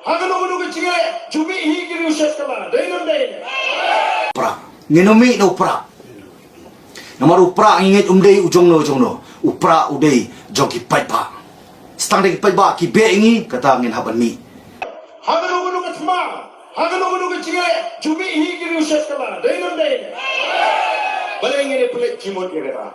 Hagano chile jubi higiri ushakala deinonde pra nginumi no pra namar upra ingit ujongno upra udei jogi paipa stang de paipa ki be ingi kata ngin haban mi hagano tma chile jubi higiri ushakala deinonde balengine pule jimot yera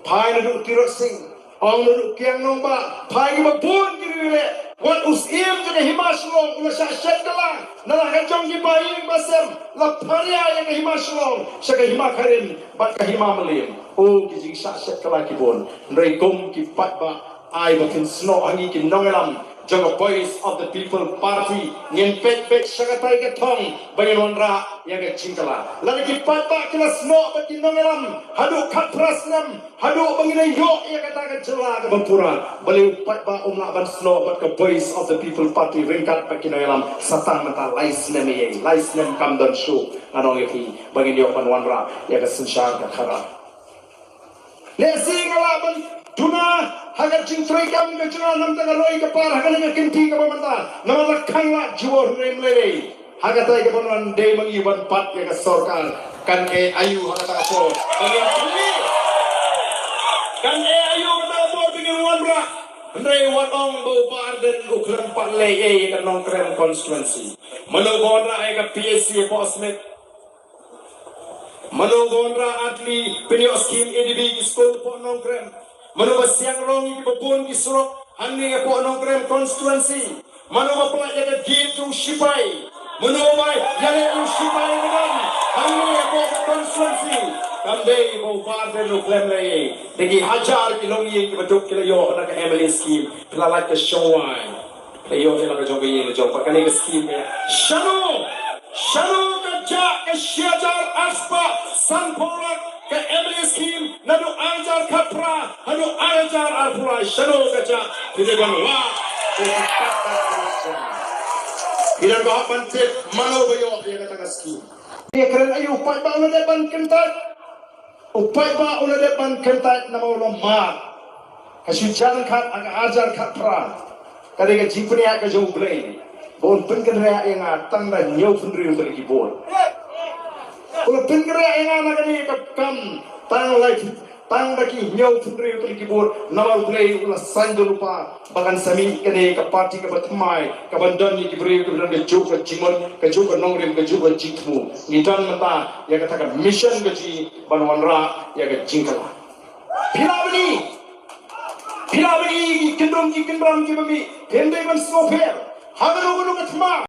phai na tiro sing ong nu kyang nong ba phai ba bon kiri wan usim juga himaslong ula sa shakala na hajong gi bayin basem la pharia yang himaslong sa himakarin bat ka himamalim o gi sa shakala ki bon ndai gom ki patba ai ba kin sno angi ki nongelam Jaga voice of the people party ngin pek sagatai ke thong bayan ra yang ke cingkala lagi ki patba kila sno ba ki nongelam hadu khaprasnam hadu bangina yo yang kata ke jela ke bampura bali patba umla ban sno ba ke voice of the people party ringkat ba ki nongelam satang mata laisnem kam dan show anong ki bangin yo pan ra yang ke sensyar ke khara le singala ban Tuna hagar cingtrai kam ke cina nam tengah roi ke par hagar dengan kinti ke pemanta nama lakhang la jiwa remlele hagar tai ke penuan day mengiban pat ke sorkar kan ayu hagar tak apa bagi kami kan ayu kata apa dengan wanra Andre wadong bau barden ukran pat leye ke nongkrem constituency menobonra ke PSC Posmet menobonra atli penyo skim EDB school po nongkrem Mano siang rongi di babon di surok ani po nongkrem constituency mano pala jaga gitu sipai mano mai jaga sipai dengan ani po constituency kamdei bo barde no klem lay degi hajar kilongi ki badok kilayo na ka MLA scheme pala like showai layo ila ka jogi ni jog pakani ka scheme shano ka ja ka shiajar aspa sanporak ke MLA scheme nadu ajar kapra nadu ajar alpura shano kaca tidak wa tidak bahat bantet mano bayo dia kata scheme dia keren ayu upai ba una depan kentat nama ulam ma kasujan kat aga ajar kapra kadang jipni aga jauh blay bon pengerak yang atang dan nyau pendiri untuk kibon Kalau pengerak yang anak ini kam tang baki nyau pendiri untuk kibon nama blay ulah sanjul lupa bahkan sami kene ke parti ke batmai ke bandan ni kibri ke bandan ke juga jimon ke juga nongrim ke juga jikmu ngidan mata ya katakan mission ke ji banwanra ya ke jingkala pilabni kendong ki kendram ki babi pendai ban sofer hagano ke tma